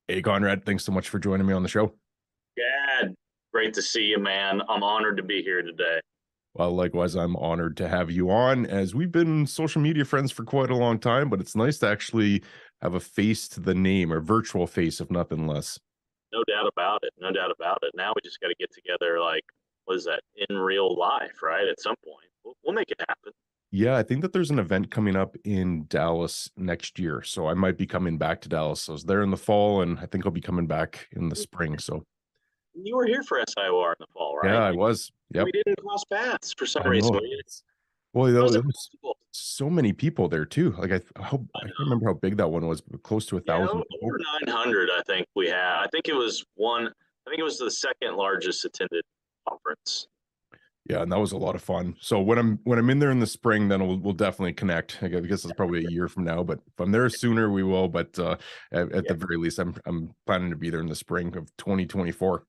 Hey, Conrad, thanks so much for joining me on the show. Gad, great to see you, man. I'm honored to be here today. Well, likewise, I'm honored to have you on as we've been social media friends for quite a long time, but it's nice to actually have a face to the name or virtual face, if nothing less. No doubt about it. No doubt about it. Now we just got to get together, like, what is that, in real life, right? At some point, we'll make it happen. Yeah, I think that there's an event coming up in Dallas next year. So I might be coming back to Dallas. I was there in the fall and I think I'll be coming back in the spring. So You were here for SIOR in the fall, yeah, right? I was. We Yep. didn't cross paths for some I reason. know. Well, How is there it was possible? so many people there too. Like I hope I I can't know. remember how big that one was, but close to a Yeah, thousand people. over 900, I think we had. I think it was one, I think it was the second largest attended conference. Yeah, and that was a lot of fun. So when I'm in there in the spring, then we'll definitely connect. I guess it's probably a year from now, but if I'm there sooner, we will. But at Yeah, the very least, I'm planning to be there in the spring of 2024.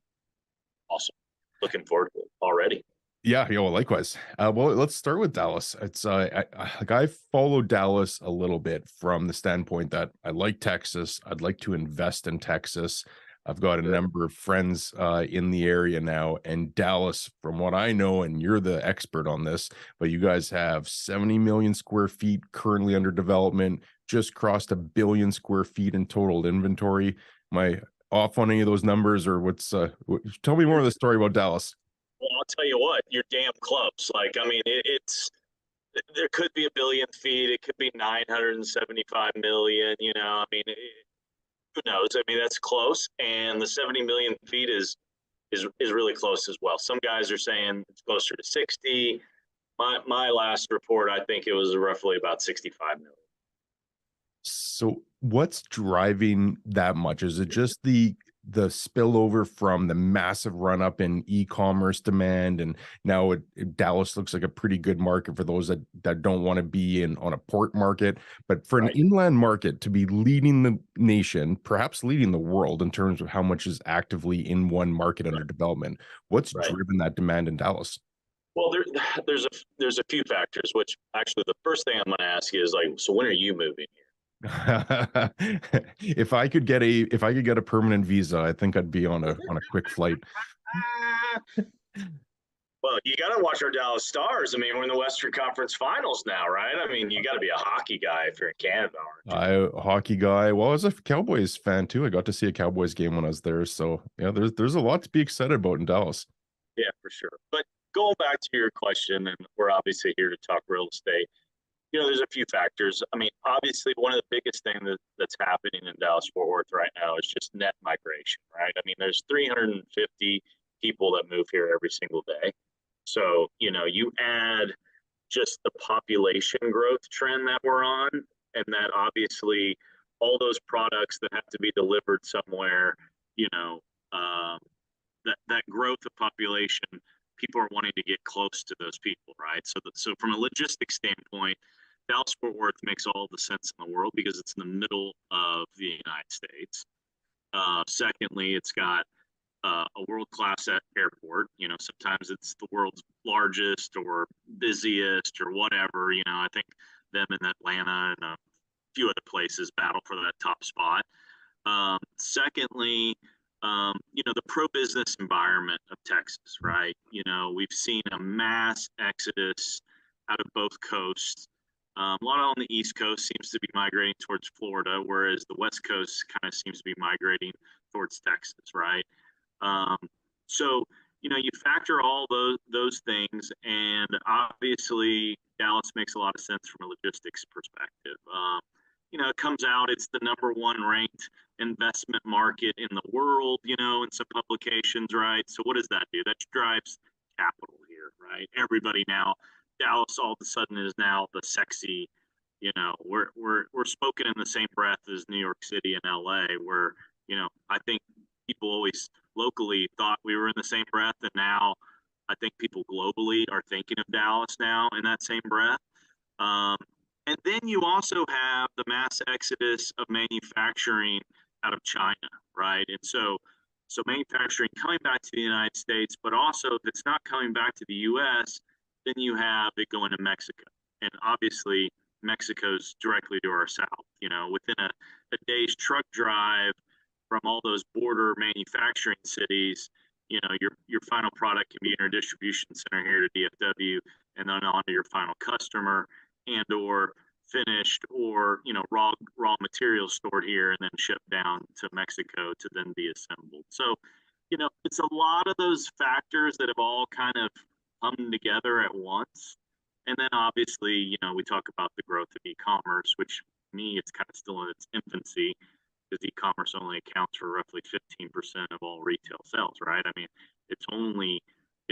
awesome. Looking forward to it already. Yeah, well, likewise. Well, let's start with Dallas. It's I follow Dallas a little bit from the standpoint that I like Texas. I'd like to invest in Texas. I've got a Sure. number of friends in the area now, and Dallas, from what I know, and you're the expert on this, but you guys have 70 million square feet currently under development, just crossed 1 billion square feet in total inventory. Am I off on any of those numbers, or tell me more of the story about Dallas? Well, I'll tell you what, you're damn close. Like, I mean, it's there could be 1 billion feet, it could be 975 million. I mean, who knows? I mean, that's close, and the 70 million feet is really close as well. Some guys are saying it's closer to 60. My last report, I think it was roughly about 65 million. So what's driving that much? Is it just the spillover from the massive run up in e-commerce demand, and now Dallas looks like a pretty good market for those that don't want to be in on a port market, but for an Right, inland market to be leading the nation, perhaps leading the world in terms of how much is actively in one market under right, development. What's right. driven that demand in Dallas? Well, there's a few factors. Which actually, the first thing I'm going to ask you is like, so when are you moving here? If I could get a permanent visa, I think I'd be on a quick flight. Well, you got to watch our Dallas Stars. I mean, we're in the Western Conference Finals now, right? I mean, you got to be a hockey guy if you're in Canada, aren't you? Hockey guy. Well, I was a Cowboys fan too. I got to see a Cowboys game when I was there. So yeah, there's a lot to be excited about in Dallas. Yeah, for sure. But going back to your question, and we're obviously here to talk real estate. There's a few factors. I mean, obviously, one of the biggest things that's happening in Dallas Fort Worth right now is just net migration, right? I mean, there's 350 people that move here every single day. So, you add just the population growth trend that we're on, and that obviously all those products that have to be delivered somewhere, you know, um, that growth of population, people are wanting to get close to those people, right? So from a logistics standpoint, Dallas Fort Worth makes all the sense in the world because it's in the middle of the United States. Secondly, it's got a world-class airport. Sometimes it's the world's largest or busiest or whatever. I think them in Atlanta and a few other places battle for that top spot. Secondly, the pro-business environment of Texas, right? We've seen a mass exodus out of both coasts. A lot on the East Coast seems to be migrating towards Florida, whereas the West Coast kind of seems to be migrating towards Texas, right? Um, so you factor all those things, and obviously Dallas makes a lot of sense from a logistics perspective. It comes out it's the number one ranked investment market in the world. In some publications, right? So what does that do? That drives capital here, right? Everybody now, Dallas all of a sudden is now the sexy. We're spoken in the same breath as New York City and LA, where I think people always locally thought we were in the same breath, and now I think people globally are thinking of Dallas now in that same breath. Um, and then you also have the mass exodus of manufacturing out of China, right? And so manufacturing coming back to the United States, but also if it's not coming back to the U.S., then you have it going to Mexico, and obviously Mexico's directly to our south. Within a day's truck drive from all those border manufacturing cities, your final product can be in your distribution center here to DFW and then on to your final customer, and or finished or raw materials stored here and then shipped down to Mexico to then be assembled. So it's a lot of those factors that have all kind of come together at once. And then obviously, we talk about the growth of e-commerce, which to me, it's kind of still in its infancy, because e-commerce only accounts for roughly 15% of all retail sales, right? I mean, it's only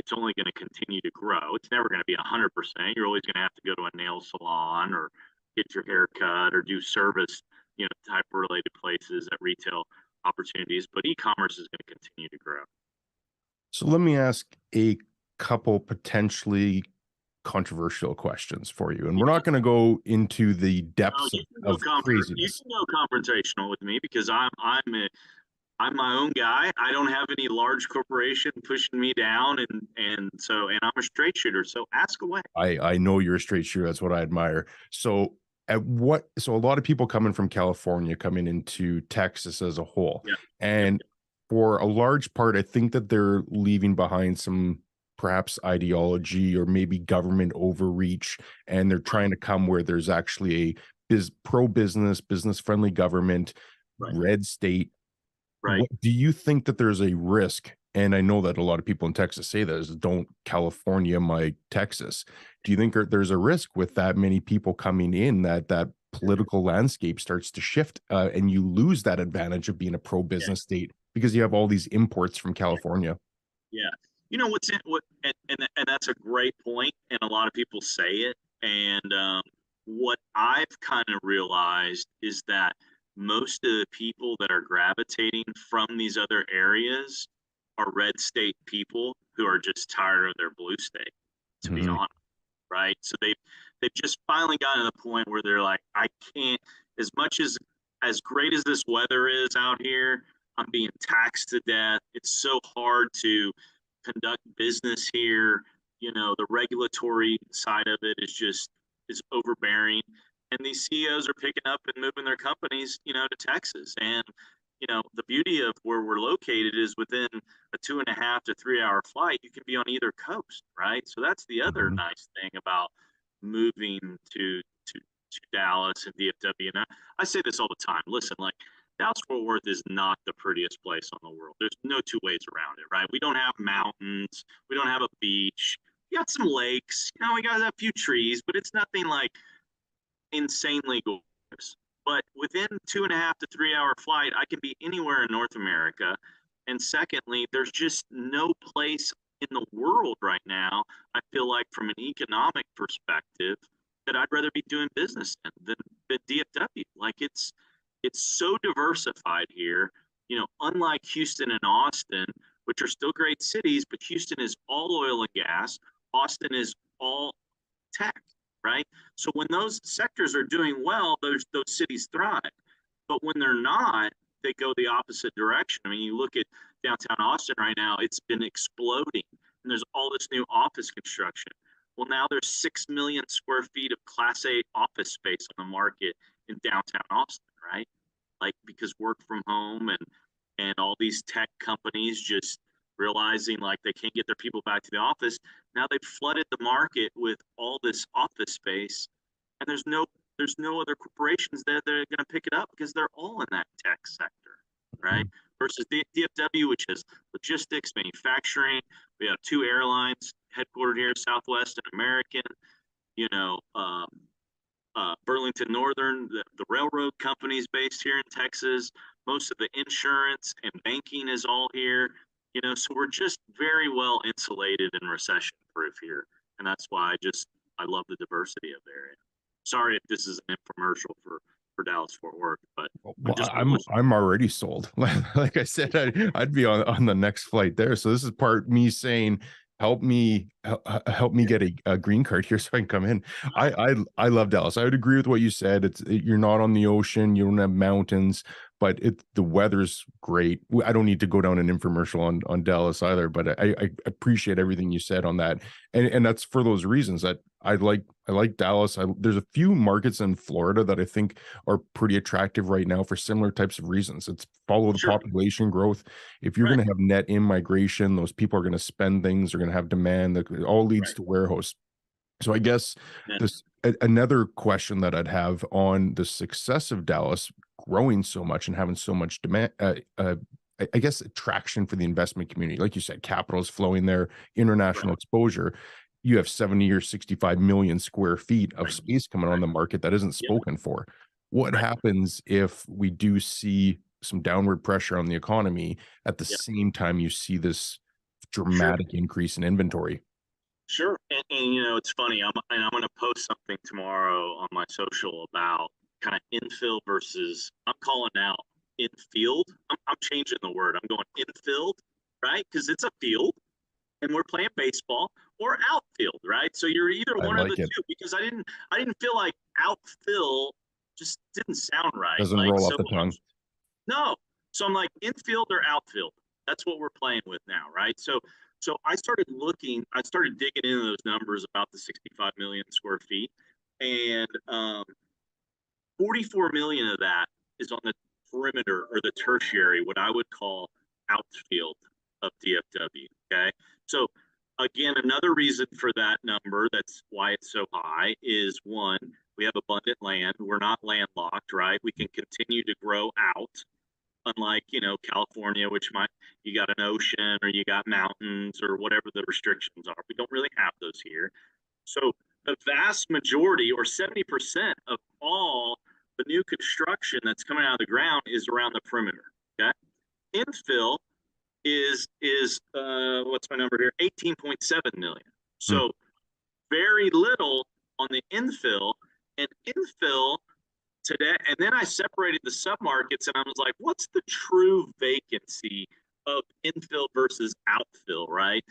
going to continue to grow. It's never going to be 100%. You're always going to have to go to a nail salon or get your hair cut or do service, type related places at retail opportunities, but e-commerce is going to continue to grow. So let me ask a couple potentially controversial questions for you, and we're not going to go into the depths of craziness. You can go confrontational with me because I'm my own guy. I don't have any large corporation pushing me down, and I'm a straight shooter. So ask away. I know you're a straight shooter. That's what I admire. So a lot of people coming from California coming into Texas as a whole, and for a large part, I think that they're leaving behind some perhaps ideology or maybe government overreach, and they're trying to come where there's actually a pro-business, business-friendly government, red state. Right. Do you think that there's a risk? And I know that a lot of people in Texas say that is, don't California my Texas. Do you think there's a risk with that many people coming in that political landscape starts to shift and you lose that advantage of being a pro-business state because you have all these imports from California? Yeah. And that's a great point, and a lot of people say it. And what I've kind of realized is that most of the people that are gravitating from these other areas are red state people who are just tired of their blue state, to be honest, right? So they've just finally gotten to the point where they're like, I can't, as much as great as this weather is out here, I'm being taxed to death. It's so hard to conduct business here. The regulatory side of it is overbearing, and these CEOs are picking up and moving their companies to Texas. And the beauty of where we're located is within a 2.5 to 3 hour flight, you can be on either coast, right? So that's the other nice thing about moving to Dallas and DFW. And I say this all the time. Listen, like, Dallas-Fort Worth is not the prettiest place on the world. There's no two ways around it, right? We don't have mountains. We don't have a beach. We got some lakes. We got a few trees, but it's nothing like insanely gorgeous. But within 2.5 to 3 hour flight, I can be anywhere in North America. And secondly, there's just no place in the world right now, I feel like, from an economic perspective, that I'd rather be doing business in than DFW. Like, it's so diversified here, unlike Houston and Austin, which are still great cities, but Houston is all oil and gas. Austin is all tech, right? So when those sectors are doing well, those cities thrive. But when they're not, they go the opposite direction. I mean, you look at downtown Austin right now, it's been exploding, and there's all this new office construction. Well, now there's 6 million square feet of Class A office space on the market in downtown Austin, right? Like, because work from home and all these tech companies just realizing like they can't get their people back to the office. Now they've flooded the market with all this office space, and there's no other corporations that are going to pick it up because they're all in that tech sector, right? Versus DFW, which has logistics, manufacturing. We have 2 airlines headquartered here, Southwest and American. Burlington Northern, the railroad companies based here in Texas. Most of the insurance and banking is all here. So we're just very well insulated and recession proof here. And that's why I love the diversity of the area. Sorry if this is an infomercial for Dallas-Fort Worth, but I'm already sold. Like I said, I'd be on the next flight there. So this is part me saying, help me get a green card here so I can come in. I love Dallas. I would agree with what you said. You're not on the ocean, you don't have mountains, but the weather's great. I don't need to go down an infomercial on Dallas either, but I appreciate everything you said on that, and that's for those reasons that I like Dallas. There's a few markets in Florida that I think are pretty attractive right now for similar types of reasons. It's follow the Sure. population growth. If you're going to have net in migration, those people are going to spend things, they're going to have demand. That all leads to warehouse. So I guess this another question that I'd have on the success of Dallas growing so much and having so much demand, I guess attraction for the investment community. Like you said, capital is flowing there, international exposure. You have 70 or 65 million square feet of space coming on the market that isn't spoken for. What happens if we do see some downward pressure on the economy at the same time you see this dramatic increase in inventory? Sure. And you know, it's funny. I'm going to post something tomorrow on my social about kind of infill versus, I'm calling out infield. I'm changing the word. I'm going infield, right? Because it's a field and we're playing baseball, or outfield, right? So you're either one of the two, because I didn't feel like outfield just didn't sound right. Doesn't Like, roll so off the tongue. no. So I'm like, infield or outfield. That's what we're playing with now, right? So I started digging into those numbers about the 65 million square feet, and 44 million of that is on the perimeter or the tertiary, what I would call outfield of DFW. Okay. So again, another reason for that number, that's why it's so high, is one, we have abundant land. We're not landlocked, right? We can continue to grow out, unlike, you know, California, which you got an ocean or you got mountains or whatever the restrictions are. We don't really have those here. So the vast majority, or 70% of all the new construction that's coming out of the ground, is around the perimeter. Okay. Infill is what's my number here? 18.7 million. So very little on the infill, and infill today. And then I separated the submarkets and I was like, what's the true vacancy of infill versus outfill, right?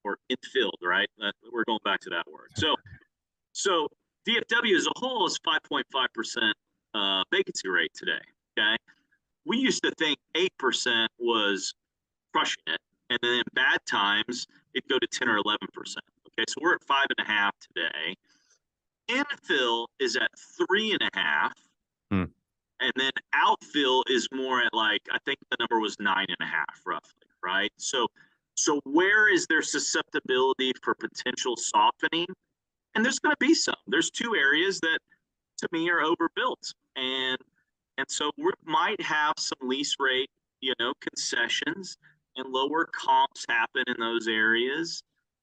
Or infilled, right? We're going back to that word. So DFW as a whole is 5.5% vacancy rate today. Okay. We used to think 8% was crushing it. And then in bad times, it'd go to 10 or 11%. Okay. So we're at 5.5 today. Infill is at 3.5. And then outfill is more at, like, I think the number was 9.5 roughly, right? So where is there susceptibility for potential softening? And there's going to be some. There's two areas that to me are overbuilt. And so we might have some lease rate, you know, concessions and lower comps happen in those areas.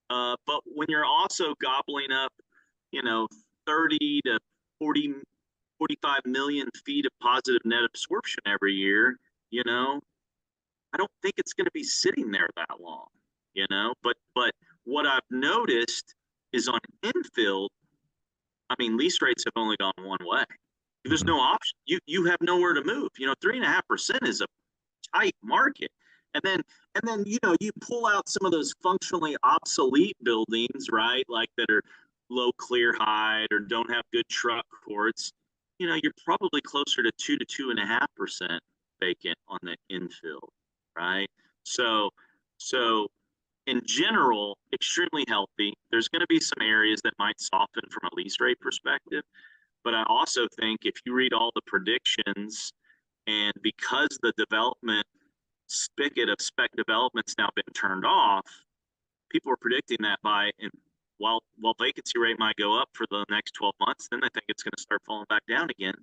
But when you're also gobbling up, you know, 30 to 45 million feet of positive net absorption every year, you know, I don't think it's going to be sitting there that long, you know. But what I've noticed is on infill, I mean, lease rates have only gone one way. There's no option. You have nowhere to move. You know, 3.5% is a tight market. And then you know, you pull out some of those functionally obsolete buildings, right? Like that are low clear height or don't have good truck courts. You know, you're probably closer to 2 to 2.5% vacant on the infill, right? So in general, extremely healthy. There's going to be some areas that might soften from a lease rate perspective. But I also think if you read all the predictions, and because the development spigot of spec development's now been turned off, people are predicting that while vacancy rate might go up for the next 12 months, then I think it's going to start falling back down again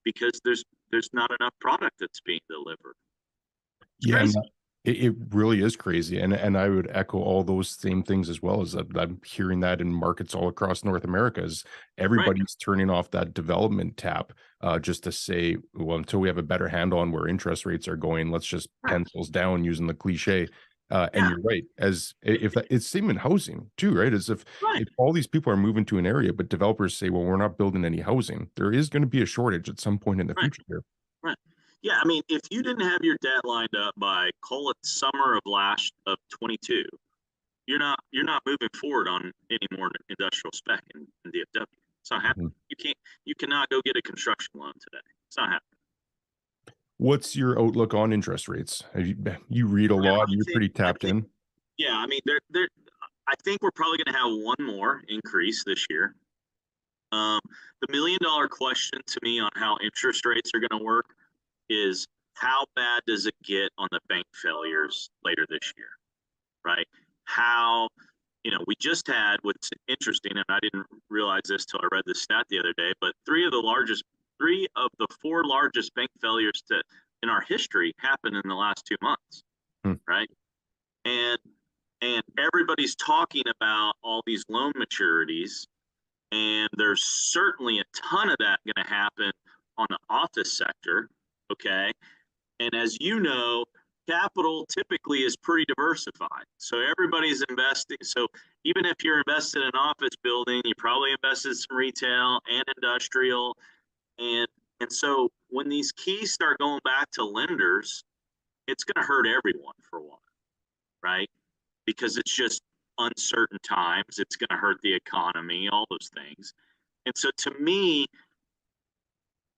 because there's not enough product that's being delivered. It's crazy. It really is crazy. And I would echo all those same things as well. As I'm hearing that in markets all across North America, is everybody's turning off that development tap just to say, well, until we have a better handle on where interest rates are going, let's just pencils down, using the cliche. And you're right, as if that, it's same in housing too, right? As if all these people are moving to an area, but developers say, well, we're not building any housing, there is going to be a shortage at some point in the future here. Right. Yeah, I mean, if you didn't have your debt lined up by, call it summer of 22, you're not moving forward on any more industrial spec in DFW. It's not happening. You cannot go get a construction loan today. It's not happening. What's your outlook on interest rates? You read a Yeah, lot, you're pretty I tapped think, in. yeah, I mean, I think we're probably going to have one more increase this year. Um, the $1 million question to me on how interest rates are going to work is how bad does it get on the bank failures later this year, right? How, we just had what's interesting, and I didn't realize this till I read this stat the other day, but three of the four largest bank failures in our history happened in the last 2 months, Hmm. right? And everybody's talking about all these loan maturities, and there's certainly a ton of that going to happen on the office sector. Okay. And as you know, capital typically is pretty diversified. So everybody's investing. So even if you're invested in an office building, you probably invested in some retail and industrial. And so when these keys start going back to lenders, it's going to hurt everyone for a while, right? Because it's just uncertain times. It's going to hurt the economy, all those things. And so to me,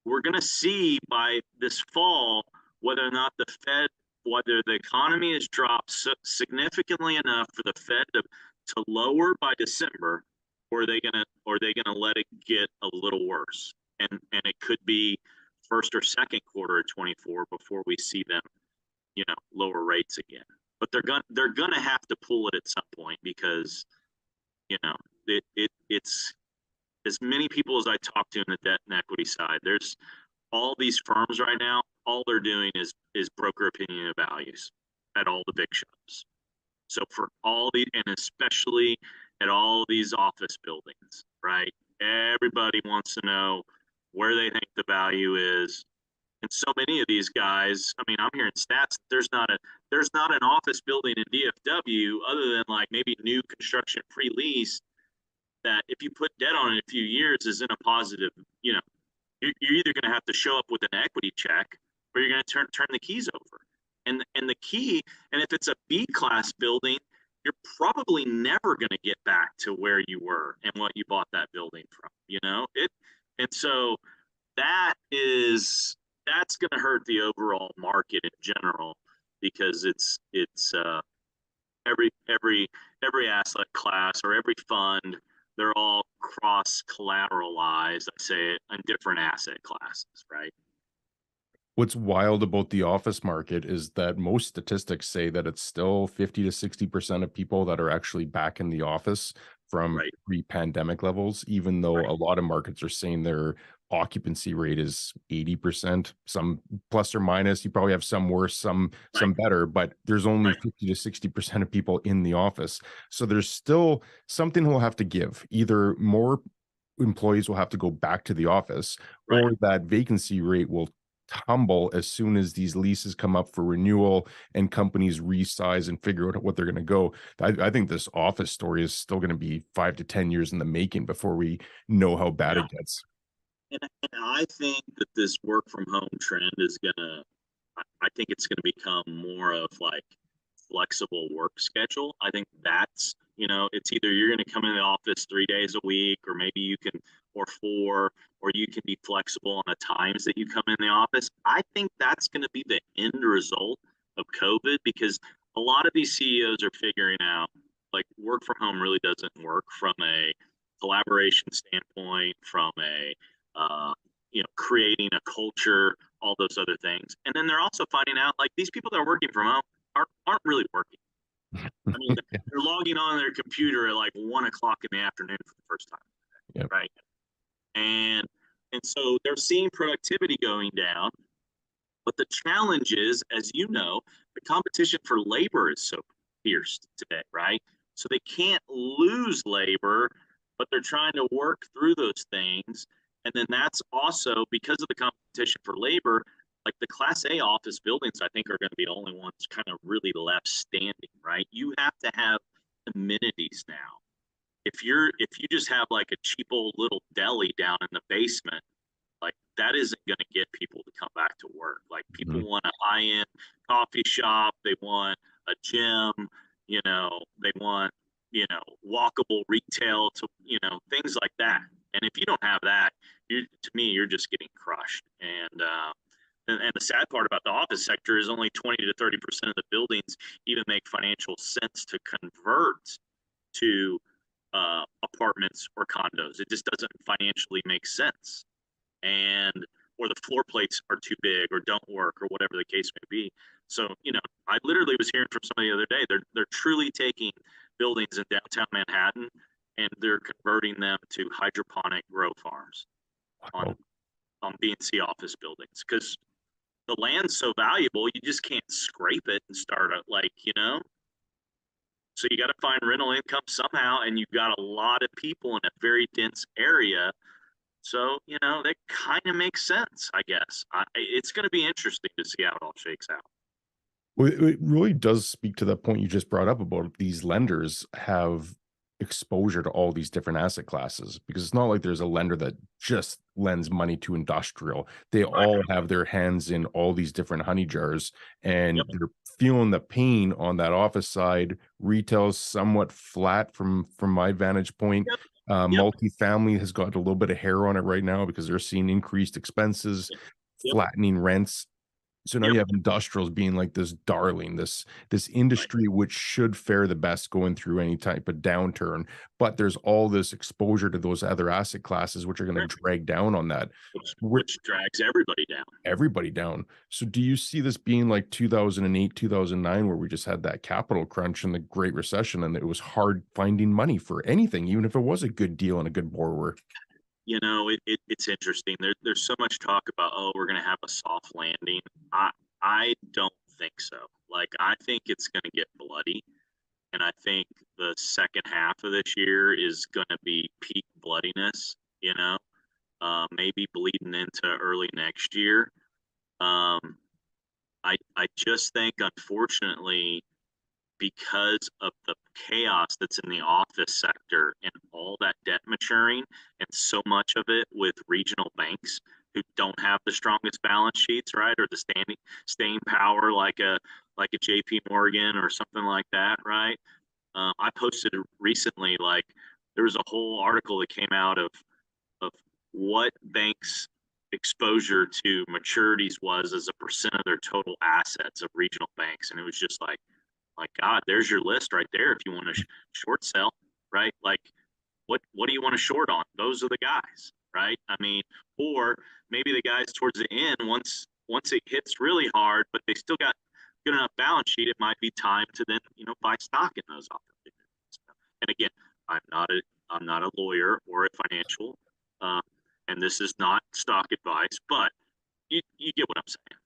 we're going to see by this fall whether or not whether the economy has dropped significantly enough for the Fed to lower by December, or are they gonna let it get a little worse? And it could be first or second quarter of 24 before we see them, lower rates again. But they're gonna have to pull it at some point because it's as many people as I talk to in the debt and equity side. There's all these firms right now. All they're doing is broker opinion of values at all the big shops. So for and especially at all of these office buildings, right? Everybody wants to know where they think the value is. And so many of these guys, I mean, I'm hearing stats. There's not an office building in DFW other than like maybe new construction pre-lease that if you put debt on it in a few years is in a positive, you're either going to have to show up with an equity check or you're going to turn the keys over. And the key, and if it's a B class building, you're probably never going to get back to where you were and what you bought that building from. And so that's going to hurt the overall market in general because it's every asset class or every fund, they're all cross collateralized, I say it, in different asset classes, right? What's wild about the office market is that most statistics say that it's still 50 to 60% of people that are actually back in the office from Right. pre-pandemic levels, even though Right. a lot of markets are saying their occupancy rate is 80%, some plus or minus. You probably have some worse, some Right. better, but there's only Right. 50 to 60% of people in the office. So there's still something we'll have to give. Either more employees will have to go back to the office, Right. or that vacancy rate will tumble as soon as these leases come up for renewal and companies resize and figure out what they're going to go. I think this office story is still going to be 5 to 10 years in the making before we know how bad Yeah. it gets. And I think that this work from home trend is I think it's gonna become more of like flexible work schedule. I think that's, it's either you're gonna come in the office 3 days a week, or maybe you can, or four, or you can be flexible on the times that you come in the office. I think that's gonna be the end result of COVID because a lot of these CEOs are figuring out like work from home really doesn't work from a collaboration standpoint, from a creating a culture, all those other things. And then they're also finding out like these people that are working from home aren't really working. I mean, they're logging on their computer at like 1 o'clock in the afternoon for the first time, Yep. right? And so they're seeing productivity going down. But the challenge is, as you know, the competition for labor is so fierce today, right? So they can't lose labor, but they're trying to work through those things. And then that's also because of the competition for labor, like the Class A office buildings, I think are going to be the only ones kind of really left standing, right? You have to have amenities now. If you just have like a cheap old little deli down in the basement, like that isn't going to get people to come back to work. Like people Mhm. want a high-end coffee shop, they want a gym, they want, walkable retail to, things like that. And if you don't have that, to me, you're just getting crushed. And and the sad part about the office sector is only 20 to 30% of the buildings even make financial sense to convert to apartments or condos. It just doesn't financially make sense. And or the floor plates are too big or don't work or whatever the case may be. So, I literally was hearing from somebody the other day, they're truly taking buildings in downtown Manhattan and they're converting them to hydroponic grow farms on B&C office buildings, because the land's so valuable, you just can't scrape it and start it so you got to find rental income somehow, and you've got a lot of people in a very dense area. So, that kind of makes sense, I guess. It's going to be interesting to see how it all shakes out. Well, it really does speak to that point you just brought up about these lenders have exposure to all these different asset classes, because it's not like there's a lender that just lends money to industrial. They all have their hands in all these different honey jars, and they're feeling the pain on that office side. Retail's somewhat flat from my vantage point. Multifamily has got a little bit of hair on it right now because they're seeing increased expenses, flattening rents. So now you have industrials being like this darling, this industry which should fare the best going through any type of downturn, but there's all this exposure to those other asset classes which are going to drag down on that, which drags everybody down. So do you see this being like 2008, 2009, where we just had that capital crunch and the Great Recession, and it was hard finding money for anything, even if it was a good deal and a good borrower? It's interesting. There's so much talk about, we're going to have a soft landing. I don't think so. Like, I think it's going to get bloody. And I think the second half of this year is going to be peak bloodiness, maybe bleeding into early next year. I just think, unfortunately, because of the chaos that's in the office sector and all that debt maturing, and so much of it with regional banks who don't have the strongest balance sheets, right, or the staying power like a JP Morgan or something like that, right? I posted recently, like, there was a whole article that came out of what banks exposure to maturities was as a percent of their total assets of regional banks, and it was just like, my God, there's your list right there. If you want to short sell, right? Like, what do you want to short on? Those are the guys, right? I mean, or maybe the guys towards the end, once it hits really hard, but they still got good enough balance sheet, it might be time to then buy stock in those opportunities. And again, I'm not a lawyer or a financial, and this is not stock advice, but you get what I'm saying.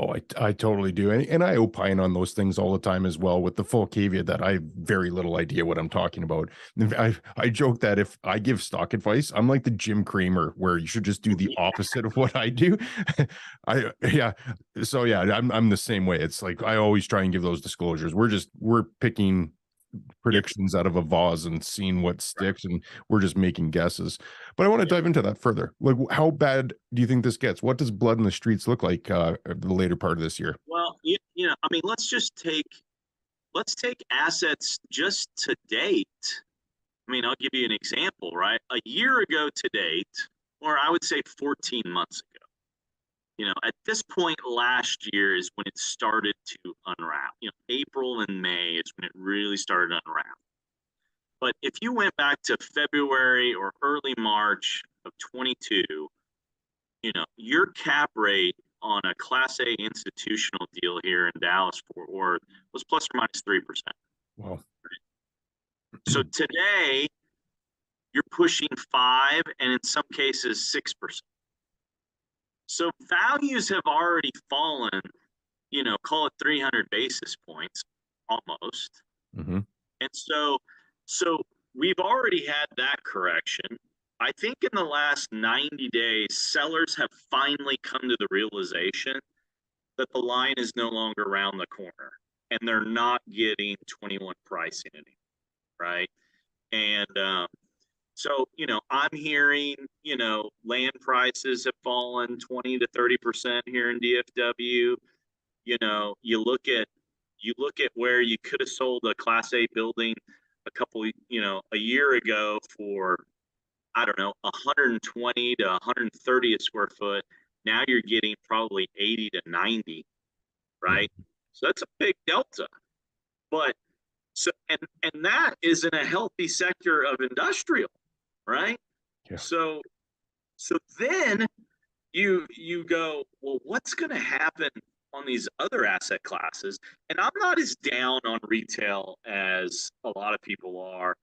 Oh, I totally do. And I opine on those things all the time as well, with the full caveat that I have very little idea what I'm talking about. I joke that if I give stock advice, I'm like the Jim Cramer, where you should just do the opposite of what I do. So yeah, I'm the same way. It's like I always try and give those disclosures. We're picking predictions out of a vase and seeing what sticks, and we're just making guesses. But I want to dive into that further. Like, how bad do you think this gets? What does blood in the streets look like the later part of this year? Well, I mean, let's take assets just to date. I mean, I'll give you an example, right? A year ago to date, or I would say 14 months ago, at this point last year is when it started to unwrap. April and May is when it really started to unwrap. But if you went back to February or early March of 22, your cap rate on a Class A institutional deal here in Dallas Fort Worth was plus or minus 3%. Wow. So today, you're pushing 5%, and in some cases 6%. So values have already fallen, call it 300 basis points almost. Mm-hmm. And so we've already had that correction. I think in the last 90 days, sellers have finally come to the realization that the line is no longer around the corner, and they're not getting 21 pricing anymore, right? And so, I'm hearing, land prices have fallen 20 to 30% here in DFW. You look at where you could have sold a Class A building a year ago for, I don't know, 120 to 130 a square foot. Now you're getting probably 80 to 90, right? So that's a big delta. But so and that is in a healthy sector of industrial, right? Yeah. So then you go, well, what's going to happen on these other asset classes? And I'm not as down on retail as a lot of people are.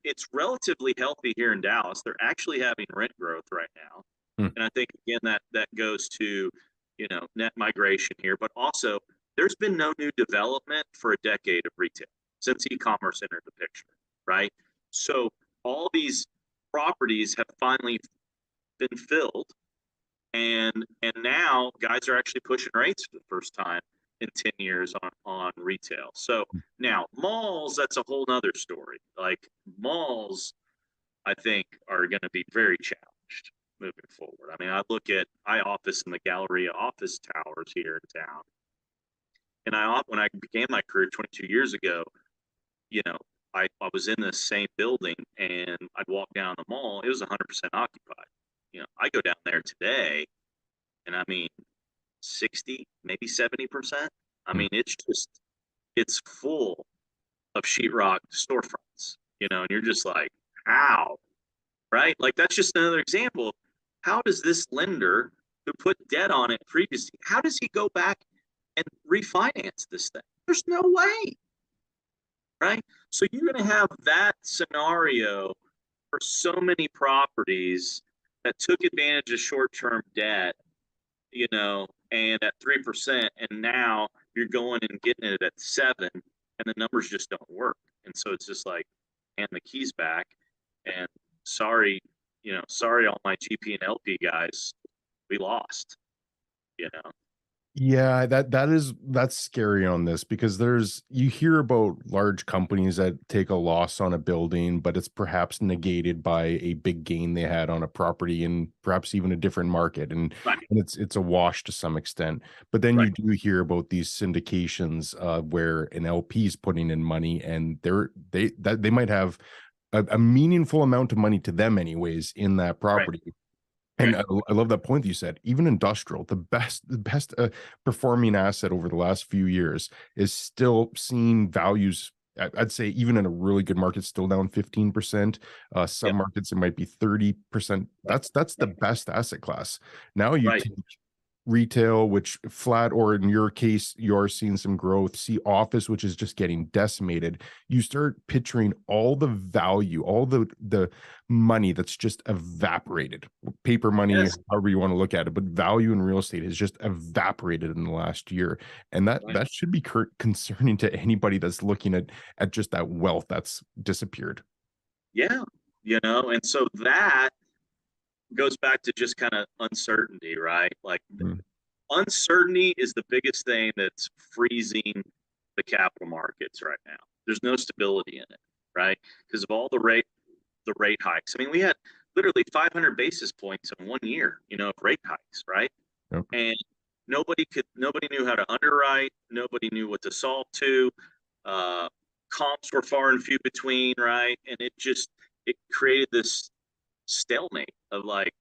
It's relatively healthy here in Dallas. They're actually having rent growth right now, Hmm. and I think again that goes to net migration here, but also there's been no new development for a decade of retail since e-commerce entered the picture, right? So all these properties have finally been filled, and now guys are actually pushing rates for the first time in 10 years on retail. So now malls, that's a whole nother story. Like malls, I think are going to be very challenged moving forward. I mean, I look at office and the Galleria office towers here in town, and when I began my career 22 years ago, you know, I was in the same building and I'd walk down the mall. It was 100% occupied. I go down there today, and I mean 60, maybe 70%. I Hmm. mean, it's full of sheetrock storefronts, and you're just like, how? Right? Like that's just another example. How does this lender who put debt on it previously, how does he go back and refinance this thing? There's no way. Right? So you're going to have that scenario for so many properties that took advantage of short-term debt, and at 3%, and now you're going and getting it at 7, and the numbers just don't work. And so it's just like, hand the keys back, and sorry, sorry, all my GP and LP guys, we lost, you know. Yeah, that's scary on this, because you hear about large companies that take a loss on a building, but it's perhaps negated by a big gain they had on a property in perhaps even a different market, and Right, it's a wash to some extent. But then right, you do hear about these syndications where an LP is putting in money, and they might have a meaningful amount of money to them anyways in that right, property. And right. I love that point that you said. Even industrial, the best performing asset over the last few years is still seeing values. I'd say even in a really good market, still down 15%. Some Yep, markets it might be 30%. right, That's the right, best asset class. Now you right. take retail, which flat, or in your case, you're seeing some growth. See office, which is just getting decimated. You start picturing all the value, all the money that's just evaporated. Paper money, Yes, however you want to look at it, but value in real estate has just evaporated in the last year, and that right. that should be concerning to anybody that's looking at just that wealth that's disappeared. Yeah, and so that goes back to just kind of uncertainty, right? Like Mm. uncertainty is the biggest thing that's freezing the capital markets right now. There's no stability in it, right? Because of all the rate hikes. I mean, we had literally 500 basis points in 1 year, of rate hikes, right? Yep. And nobody knew how to underwrite. Nobody knew what to solve to. Uh, Comps were far and few between, right? And it created this stalemate of like,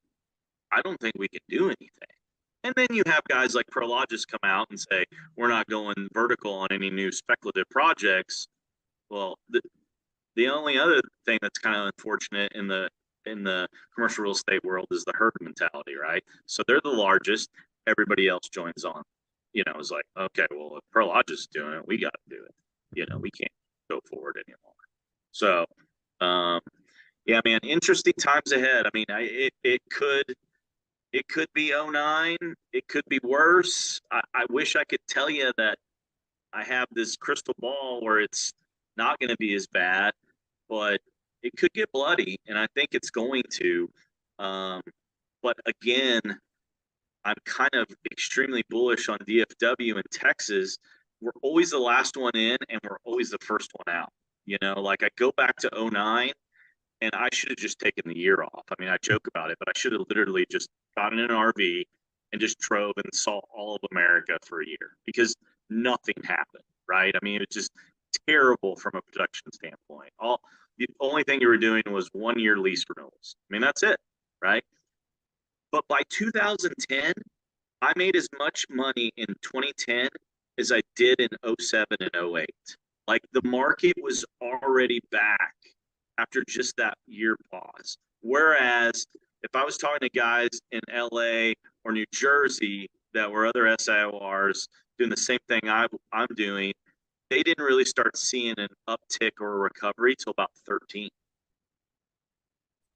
I don't think we can do anything. And then you have guys like Prologis come out and say, we're not going vertical on any new speculative projects. Well, the only other thing that's kind of unfortunate in the commercial real estate world is the herd mentality, right? So they're the largest. Everybody else joins on. It's like, okay, well, if Prologis is doing it, we got to do it. We can't go forward anymore. So, um, yeah, man, interesting times ahead. I mean, it could be '09. It could be worse. I wish I could tell you that I have this crystal ball where it's not going to be as bad, but it could get bloody, and I think it's going to. Um, but again, I'm kind of extremely bullish on DFW in Texas. We're always the last one in, and we're always the first one out. Like I go back to '09, and I should have just taken the year off. I mean, I joke about it, but I should have literally just gotten in an RV and just drove and saw all of America for a year because nothing happened, right? I mean, it's just terrible from a production standpoint. The only thing you were doing was 1 year lease renewals. I mean, that's it, right? But by 2010, I made as much money in 2010 as I did in '07 and '08. Like the market was already back after just that year pause. Whereas if I was talking to guys in LA or New Jersey that were other SIORs doing the same thing I'm doing, they didn't really start seeing an uptick or a recovery till about 13,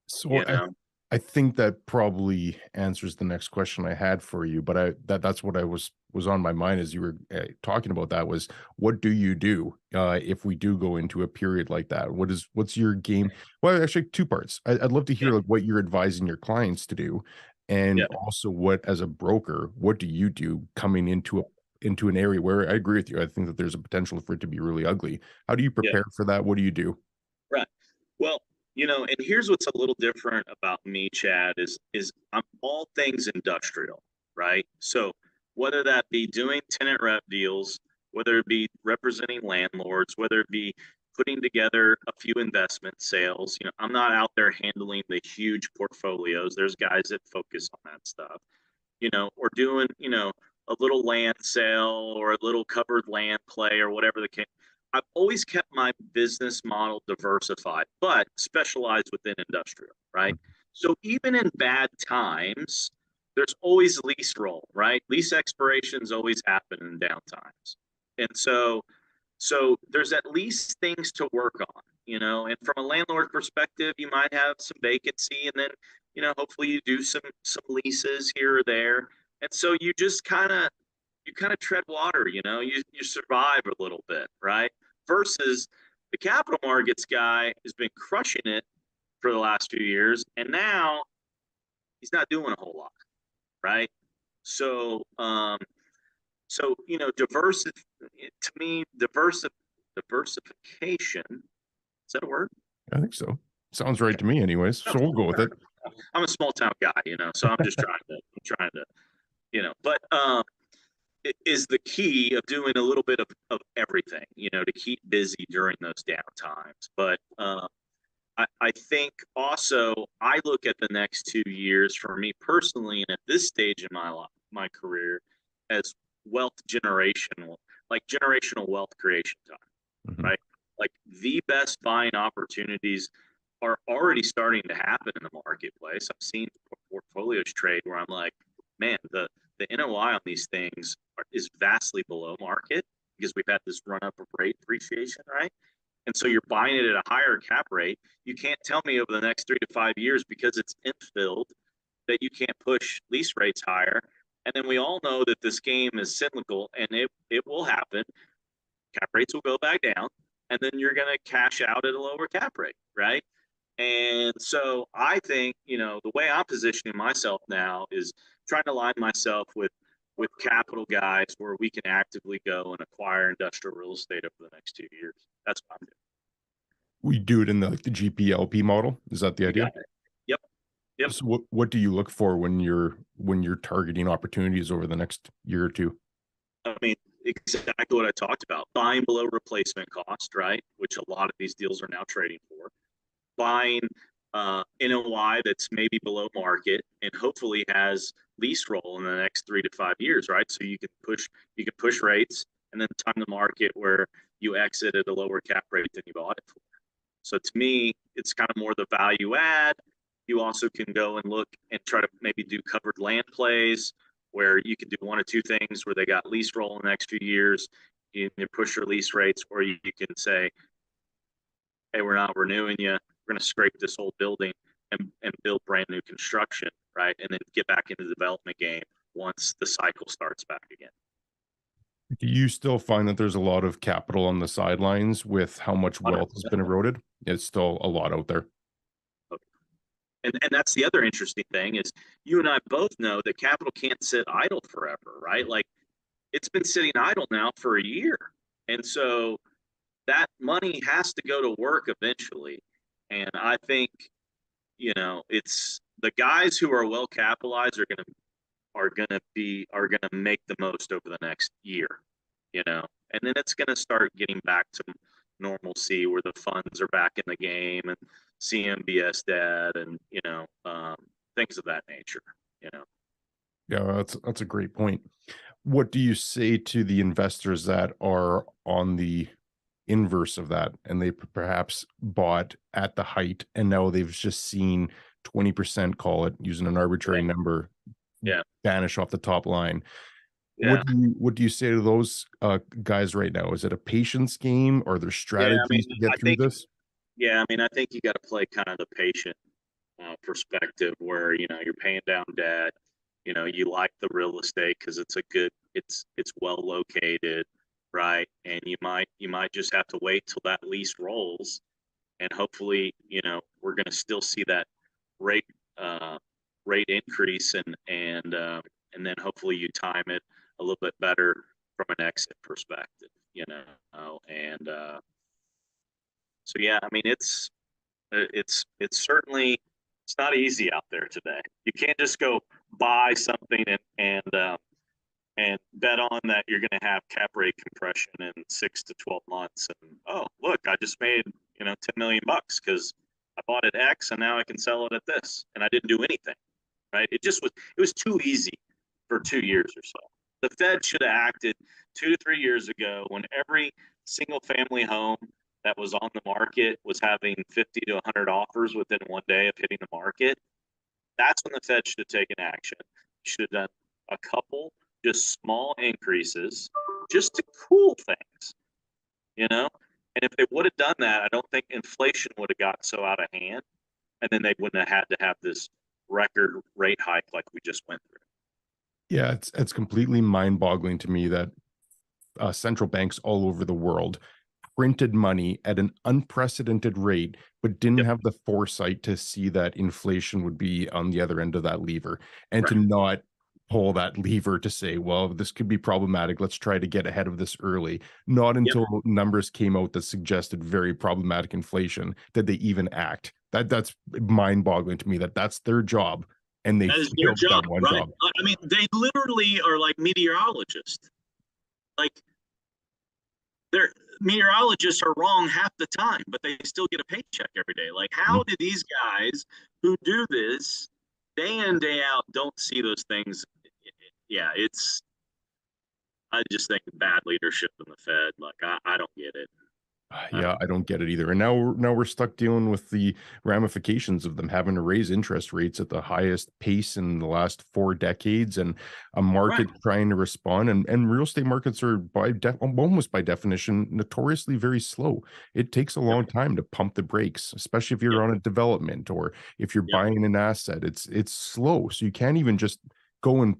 So you know? I think that probably answers the next question I had for you, but that's what I was on my mind as you were talking about that was what do you do if we do go into a period like that? What's your game? Well, actually, two parts. I'd love to Yeah, hear like what you're advising your clients to do, and yeah, also what as a broker, what do you do coming into an area where I agree with you. I think that there's a potential for it to be really ugly. How do you yeah. prepare for that? What do you do? Right. Well, and here's what's a little different about me, Chad, is I'm all things industrial, right? So whether that be doing tenant rep deals, whether it be representing landlords, whether it be putting together a few investment sales, I'm not out there handling the huge portfolios. There's guys that focus on that stuff, or doing, a little land sale or a little covered land play or whatever the case. I've always kept my business model diversified, but specialized within industrial, right? So even in bad times, there's always lease roll, right? Lease expirations always happen in downtimes. And so there's at least things to work on, and from a landlord perspective, you might have some vacancy and then, hopefully you do some leases here or there. And so you kind of tread water, you survive a little bit, right? Versus the capital markets guy has been crushing it for the last few years, and now he's not doing a whole lot, right? So, diverse to me, diversification is that a word? I think so. Sounds right Okay. to me, anyways. So we'll go with it. I'm a small town guy, so I'm trying to, but is the key of doing a little bit of everything, to keep busy during those down times. But I think also I look at the next 2 years for me personally, and at this stage in my career, as wealth generational, like generational wealth creation time, Mhm. right? Like the best buying opportunities are already starting to happen in the marketplace. I've seen portfolios trade where I'm like, man, the NOI on these things is vastly below market because we've had this run up of rate appreciation, right? And so you're buying it at a higher cap rate. You can't tell me over the next 3 to 5 years because it's infilled that you can't push lease rates higher. And then we all know that this game is cyclical and it will happen. Cap rates will go back down, and then you're going to cash out at a lower cap rate, right? And so I think, the way I'm positioning myself now is trying to align myself with capital guys where we can actively go and acquire industrial real estate over the next 2 years. That's what I'm doing. We do it in the, like, the GPLP model. Is that the You idea? got it. Yep. Yep. So what do you look for when you're targeting opportunities over the next year or two? I mean, exactly what I talked about. Buying below replacement cost, right? Which a lot of these deals are now trading for. Buying NOI that's maybe below market and hopefully has lease roll in the next 3 to 5 years, right? So you can push rates and then time the market where you exit at a lower cap rate than you bought it for. So to me, it's kind of more the value add. You also can go and look and try to maybe do covered land plays where you can do one or two things where they got lease roll in the next few years. You can push your lease rates, or you can say, hey, we're not renewing you. We're going to scrape this whole building and build brand new construction, right? And then get back into the development game once the cycle starts back again. Do you still find that there's a lot of capital on the sidelines with how much wealth has 100%. been eroded? It's still a lot out there. And that's the other interesting thing is you and I both know that capital can't sit idle forever, right? Like it's been sitting idle now for a year. And so that money has to go to work eventually. And I think, it's the guys who are well capitalized are gonna make the most over the next year, and then it's gonna start getting back to normalcy where the funds are back in the game and CMBS debt and things of that nature. Yeah, that's a great point. What do you say to the investors that are on the inverse of that, and they perhaps bought at the height and now they've just seen 20%, call it using an arbitrary Yeah. number, Yeah. vanish off the top line? Yeah. What do you say to those guys right now? Is it a patience game? Are there Yeah. I mean, strategies to get I through think, this? yeah, I mean, I think you got to play kind of the patient perspective where, you're paying down debt, you like the real estate because it's well located, right? And you might just have to wait till that lease rolls, and hopefully, we're going to still see that rate uh, rate increase, and then hopefully you time it a little bit better from an exit perspective, and so yeah, I mean it's certainly, it's not easy out there today. You can't just go buy something and bet on that you're going to have cap rate compression in 6 to 12 months. And oh, look, I just made 10 million bucks because I bought at X and now I can sell it at this, and I didn't do anything. Right? It was too easy for 2 years or so. The Fed should have acted 2 to 3 years ago when every single family home that was on the market was having 50 to 100 offers within one day of hitting the market. That's when the Fed should have taken action. Should have done a couple just small increases just to cool things, you know? And if they would have done that, I don't think inflation would have got so out of hand. And then they wouldn't have had to have this record rate hike like we just went through. Yeah, it's completely mind-boggling to me that central banks all over the world printed money at an unprecedented rate, but didn't Yep. have the foresight to see that inflation would be on the other end of that lever, and to Right. not pull that lever to say, well, this could be problematic. Let's try to get ahead of this early. Not Yep. until numbers came out that suggested very problematic inflation did they even act. That's mind-boggling to me that that's their job, and they That is their failed job, that one right? job. I mean, they literally are like meteorologists. Like, they're meteorologists are wrong half the time, but they still get a paycheck every day. Like, how do these guys who do this day in, day out don't see those things? Yeah, I just think bad leadership in the Fed. Like, I don't get it. I Yeah, don't. I don't get it either. And now we're stuck dealing with the ramifications of them having to raise interest rates at the highest pace in the last 4 decades, and a Right. market trying to respond. And real estate markets are almost by definition notoriously very slow. It takes a Yep. long time to pump the brakes, especially if Yep. you're on a development or if you're Yep. buying an asset. It's slow. So you can't even just go and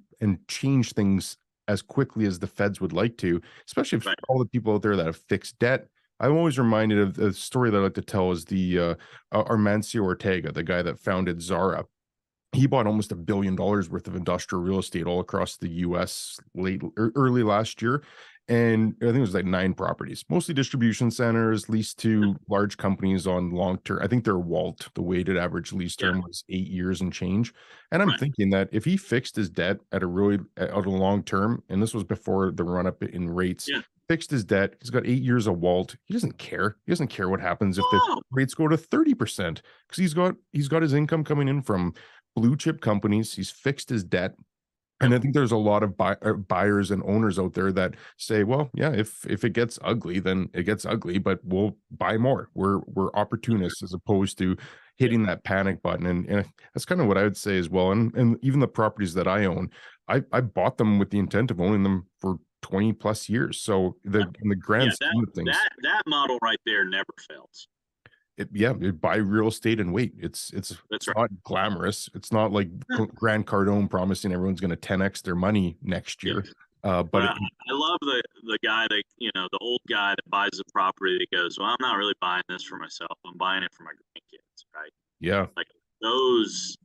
change things as quickly as the feds would like to, especially if Right. all the people out there that have fixed debt. I'm always reminded of the story that I like to tell is the Armancio Ortega, the guy that founded Zara. He bought almost $1 billion worth of industrial real estate all across the US early last year. And I think it was like 9 properties, mostly distribution centers, leased to large companies on long term. I think their WALT, the weighted average lease Yeah. term, was 8 years and change. And I'm Right. thinking that if he fixed his debt at a long term, and this was before the run up in rates, Yeah. fixed his debt, he's got 8 years of WALT. He doesn't care. He doesn't care what happens if the Oh, rates go to 30%, because he's got his income coming in from blue chip companies. He's fixed his debt. And yep. I think there's a lot of buyers and owners out there that say, well, yeah, if it gets ugly, then it gets ugly, but we'll buy more. We're opportunists as opposed to Yep. hitting that panic button. And that's kind of what I would say as well. And even the properties that I own, I bought them with the intent of owning them for 20 plus years. So Yep. in the Yeah. grand That scheme of things, that that model right there never fails. buy real estate and wait. It's That's it's right. not glamorous. It's not like Grant Cardone promising everyone's going to 10x their money next Yeah. year. But But I love the guy that, the old guy that buys a property that goes, well, I'm not really buying this for myself. I'm buying it for my grandkids, right? yeah, Like those,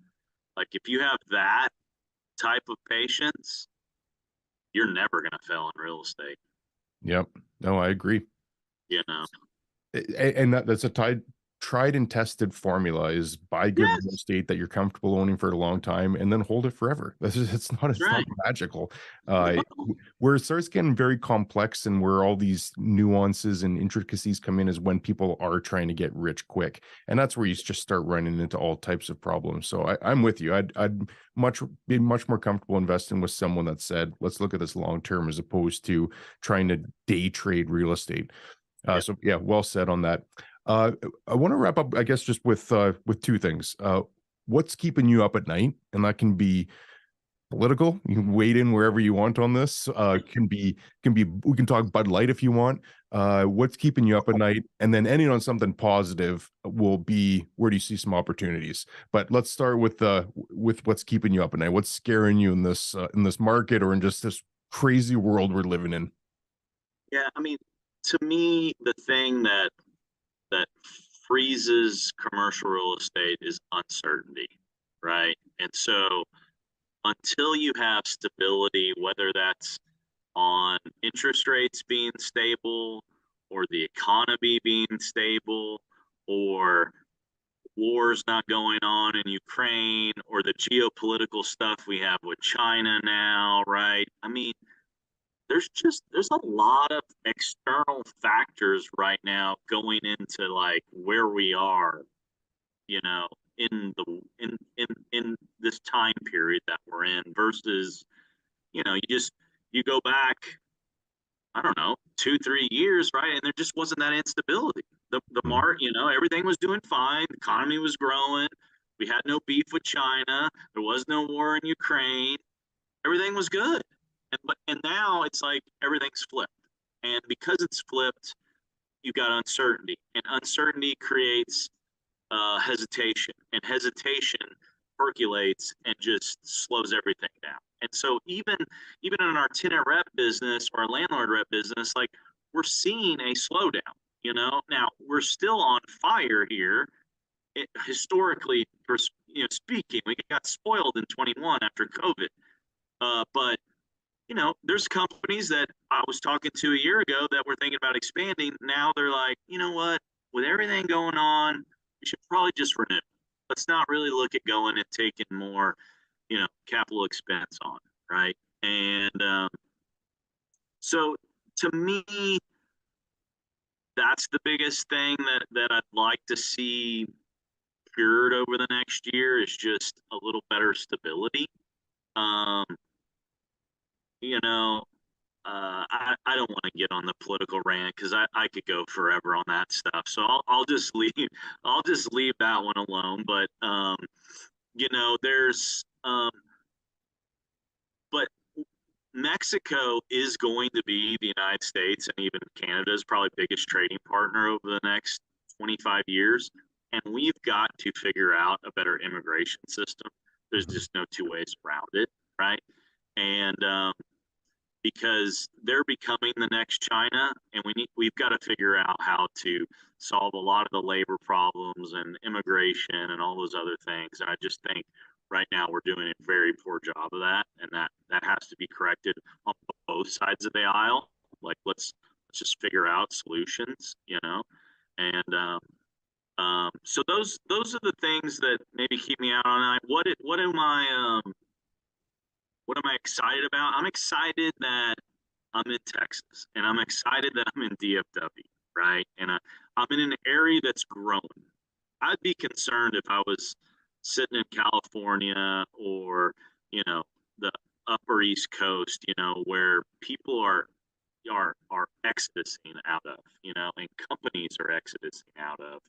like if you have that type of patience, you're never gonna fail in real estate. yep. No, I agree. You know, And that's a tide. tried and tested formula is buy good real Yes, estate that you're comfortable owning for a long time and then hold it forever. that's It's not right. magical. No, Where it starts getting very complex and where all these nuances and intricacies come in is when people are trying to get rich quick. And that's where you just start running into all types of problems. So I'm with you. I'd much be much more comfortable investing with someone that said, let's look at this long term as opposed to trying to day trade real estate. yeah, So yeah, well said on that. Uh, I want to wrap up, I guess, just with two things. What's keeping you up at night, and that can be political. You can wade in wherever you want on this. Can be. We can talk Bud Light if you want. What's keeping you up at night, and then ending on something positive will be where do you see some opportunities. But let's start with what's keeping you up at night. What's scaring you in this market or in just this crazy world we're living in? yeah. I mean, to me, the thing that freezes commercial real estate is uncertainty, right? And so until you have stability, whether that's on interest rates being stable or the economy being stable or wars not going on in Ukraine or the geopolitical stuff we have with China now, right? I mean, there's a lot of external factors right now going into like where we are, you know, in this time period that we're in versus, you go back, I don't know, 2 3 years, right? And there just wasn't that instability. The Mhm. market, everything was doing fine. The economy was growing. We had no beef with China. There was no war in Ukraine. Everything was good. And now it's like everything's flipped. And because it's flipped, you've got uncertainty. And uncertainty creates hesitation, and hesitation percolates and just slows everything down. And so even in our tenant rep business or our landlord rep business, like we're seeing a slowdown. Now we're still on fire here. Historically, speaking, we got spoiled in 21 after COVID. But there's companies that I was talking to a year ago that were thinking about expanding. Now they're like, you know what? With everything going on, we should probably just renew. Let's not really look at going and taking more, capital expense on, right? And so to me, that's the biggest thing that I'd like to see cured over the next year is just a little better stability. Um, you know, I don't want to get on the political rant because I could go forever on that stuff. So I'll just leave that one alone. But there's but Mexico is going to be the United States and even Canada's probably biggest trading partner over the next 25 years. And we've got to figure out a better immigration system. There's Mhm. just no two ways around it, right? And because they're becoming the next China, and we've got to figure out how to solve a lot of the labor problems and immigration and all those other things. And I just think right now we're doing a very poor job of that, and that has to be corrected on both sides of the aisle. Like let's just figure out solutions, and so those are the things that maybe keep me out on night. What am I excited about? I'm excited that I'm in Texas, and I'm excited that I'm in DFW, right? And I'm in an area that's growing. I'd be concerned if I was sitting in California or the Upper East Coast, where people are exodusing out of, and companies are exodusing out of.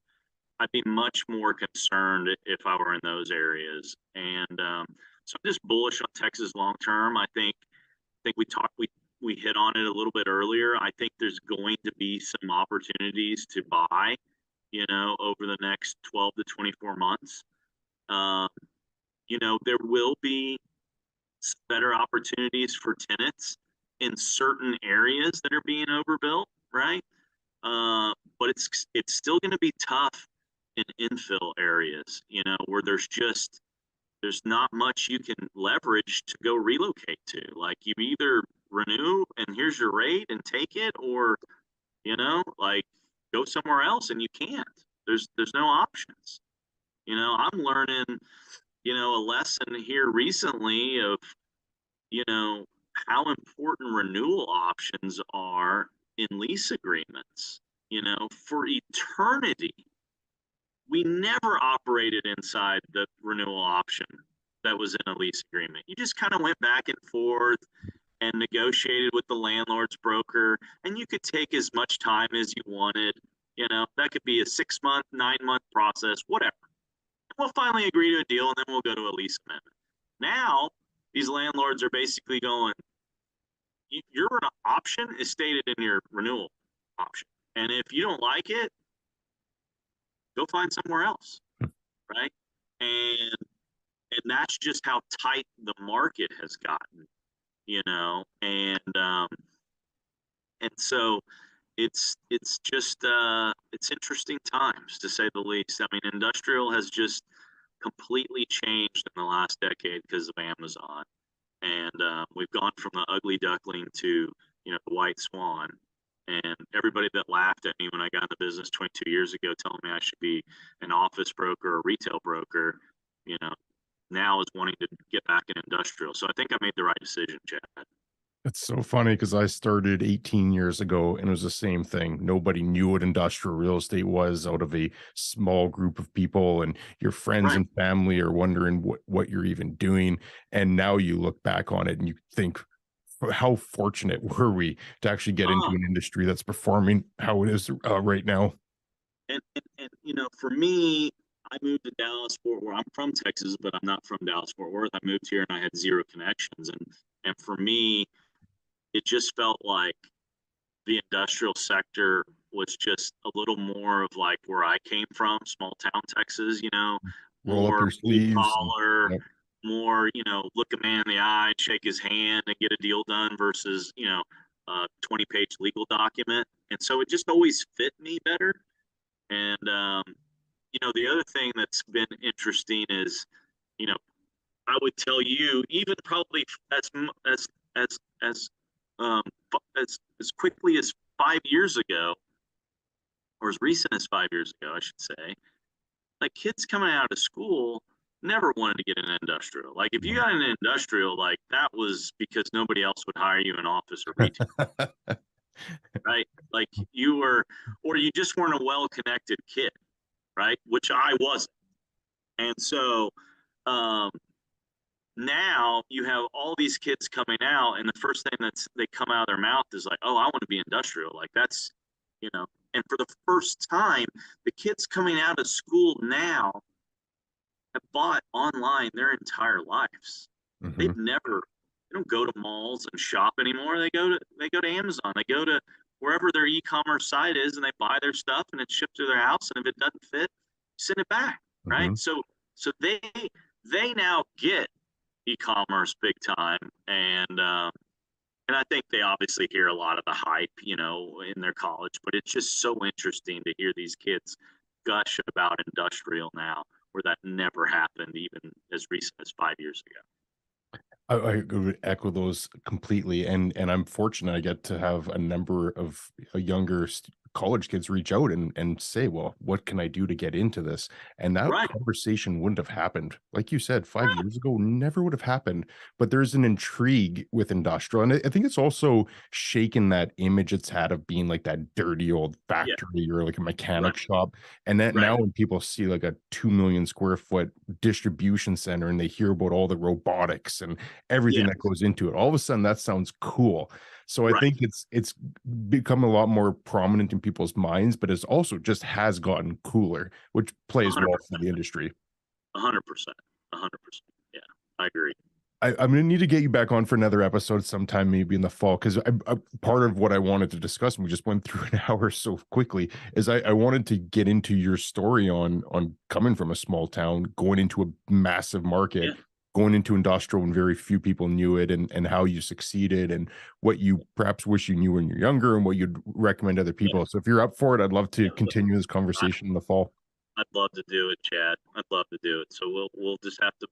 I'd be much more concerned if I were in those areas. And so I'm just bullish on Texas long term. I think we hit on it a little bit earlier. I think there's going to be some opportunities to buy, over the next 12 to 24 months. Um, there will be better opportunities for tenants in certain areas that are being overbuilt, right? But it's still going to be tough in infill areas, where there's not much you can leverage to go relocate to. Like you either renew and here's your rate and take it, or like go somewhere else and you can't. There's no options. I'm learning, a lesson here recently of, how important renewal options are in lease agreements. For eternity, we never operated inside the renewal option that was in a lease agreement. You just kind of went back and forth and negotiated with the landlord's broker, and you could take as much time as you wanted. That could be a 6-month, 9-month process, whatever. We'll finally agree to a deal, and then we'll go to a lease amendment. Now, these landlords are basically going, your option is stated in your renewal option. And if you don't like it, go find somewhere else, right? And that's just how tight the market has gotten, and so it's just it's interesting times, to say the least. I mean, industrial has just completely changed in the last decade because of Amazon, and we've gone from the ugly duckling to the white swan. And everybody that laughed at me when I got in the business 22 years ago, telling me I should be an office broker or retail broker, now is wanting to get back in industrial. So I think I made the right decision, Chad. It's so funny because I started 18 years ago and it was the same thing. Nobody knew what industrial real estate was out of a small group of people, and your friends Right. and family are wondering what you're even doing. And now you look back on it and you think, how fortunate were we to actually get into an industry that's performing how it is right now? And for me, I moved to Dallas Fort Worth. I'm from Texas, but I'm not from Dallas Fort Worth. I moved here and I had zero connections. And for me, it just felt like the industrial sector was just a little more of like where I came from, small town Texas, Roll up more your sleeves. collar, Yep. more, look a man in the eye, shake his hand and get a deal done versus, a 20-page legal document. And so it just always fit me better. And, the other thing that's been interesting is, I would tell you, even probably as as um, as quickly as 5 years ago, or as recent as 5 years ago, I should say, like kids coming out of school never wanted to get an industrial. Like if you got an industrial, like that was because nobody else would hire you in office or retail, right? Like you were, or you just weren't a well-connected kid, right? Which I wasn't. And so now you have all these kids coming out, and the first thing they come out of their mouth is like, "Oh, I want to be industrial." Like that's, And for the first time, the kids coming out of school now have bought online their entire lives. Mhm. They don't go to malls and shop anymore. They go to Amazon. They go to wherever their e-commerce site is, and they buy their stuff, and it's shipped to their house. And if it doesn't fit, send it back. Right. Mhm. So they now get e-commerce big time, and I think they obviously hear a lot of the hype, in their college. But it's just so interesting to hear these kids gush about industrial now, where that never happened even as recent as 5 years ago. I would echo those completely, and I'm fortunate I get to have a number of younger college kids reach out and say, "Well, what can I do to get into this?" And that Right. conversation wouldn't have happened, like you said, 5 years ago, never would have happened. But there's an intrigue with industrial, and I think it's also shaken that image it's had of being like that dirty old Yeah. factory or like a mechanic Right. shop. And that Right. now when people see like a 2 million square foot distribution center and they hear about all the robotics and everything Yeah. that goes into it, all of a sudden that sounds cool. So I Right. think it's become a lot more prominent in people's minds, but it's also just has gotten cooler, which plays well for 100%. the industry. 100%. 100%. Yeah, I agree. I'm gonna need to get you back on for another episode sometime, maybe in the fall, because part of what I wanted to discuss, and we just went through an hour so quickly, is I wanted to get into your story on coming from a small town, going into a massive Yeah. market, going into industrial when very few people knew it, and how you succeeded, and what you perhaps wish you knew when you're younger, and what you'd recommend to other Yeah. people. So if you're up for it, I'd love to Yeah. continue this I, conversation in the fall. I'd love to do it, Chad. I'd love to do it. So we'll just have to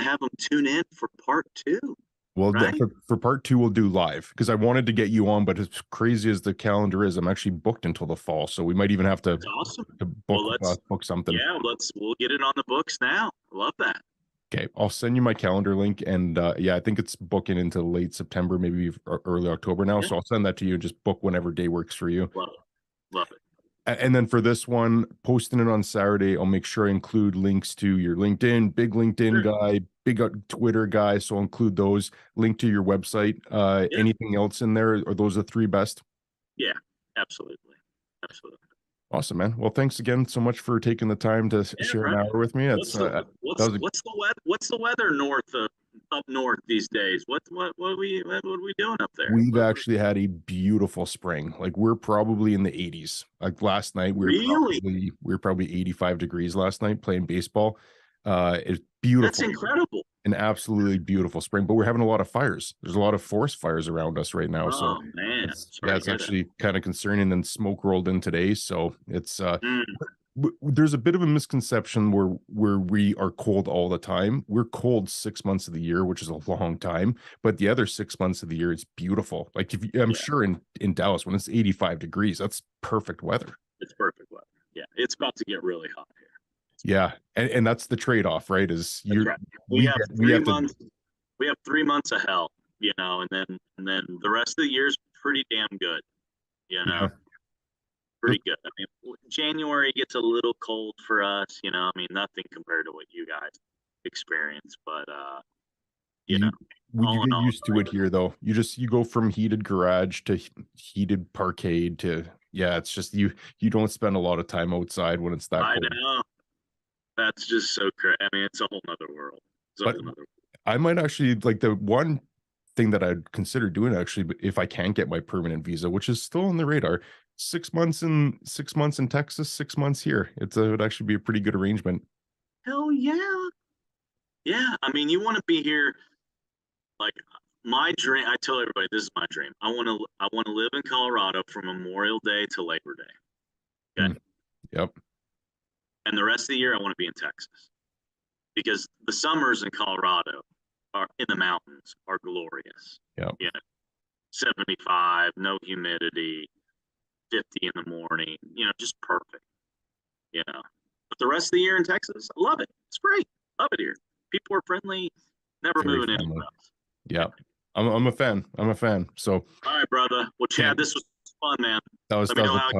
have them tune in for part 2. Well, right? for part two, we'll do live because I wanted to get you on, but as crazy as the calendar is, I'm actually booked until the fall, so we might even have That's awesome. to Well, let's book something. yeah, we'll get it on the books now. Love that. Okay, I'll send you my calendar link, and yeah, I think it's booking into late September, maybe early October now. Yeah, So I'll send that to you and just book whenever day works for you. love it. Love it. And then for this one, posting it on Saturday, I'll make sure I include links to your LinkedIn, big LinkedIn Sure. guy, big Twitter guy. So I'll include those, link to your website. Yeah. Anything else in there? Are those the three best? Yeah. Absolutely. Absolutely. Awesome, man. Well, thanks again so much for taking the time to Yeah, share an right. hour with me. That's that was What's the weather up north these days? What are we doing up there? we've actually had a beautiful spring. Like we're probably in the 80s. Like last night, Really? we were probably 85 degrees last night playing baseball. It's That's beautiful, incredible. an absolutely beautiful spring. But we're having a lot of fires. There's a lot of forest fires around us right now. So Oh man, it's yeah, sorry to it's hear that. actually kind of concerning. And smoke rolled in today, so it's Mm, there's a bit of a misconception where we are cold all the time. We're cold 6 months of the year, which is a long time, but the other 6 months of the year it's beautiful. Like if I'm yeah, sure in Dallas when it's 85 degrees, that's perfect weather. it's perfect weather. Yeah, it's about to get really hot here. Yeah, and that's the trade-off, right? Is That's you're right. We have we three have to months. We have 3 months of hell, and then the rest of the year is pretty damn good. You know, yeah. pretty good. I mean, January gets a little cold for us. I mean, nothing compared to what you guys experience, but you know, You you all in get all, used to it here though. You go from heated garage to heated parkade to yeah, it's just you don't spend a lot of time outside when it's that I cold. know that's just so crazy. I mean, it's a whole nother world. It's a But whole nother. I might actually like the one thing that I'd consider doing actually, but if I can't get my permanent visa, which is still on the radar, 6 months in Texas, 6 months here. It would actually be a pretty good arrangement. Hell yeah, yeah. I mean, you want to be here. Like my dream, I tell everybody, this is my dream. I want to live in Colorado from Memorial Day to Labor Day. Okay, Mm, yep. and the rest of the year I want to be in Texas because the summers in Colorado are in the mountains are glorious. Yep. 75, no humidity, 50 in the morning. Just perfect. But the rest of the year in Texas, I love it. It's great. Love it here. People are friendly. Never Very moving friendly. anywhere else. Yeah. I'm a fan. I'm a fan. So All right, brother. Well, yeah, Chad, this was fun, man. that Let me was know a how ton of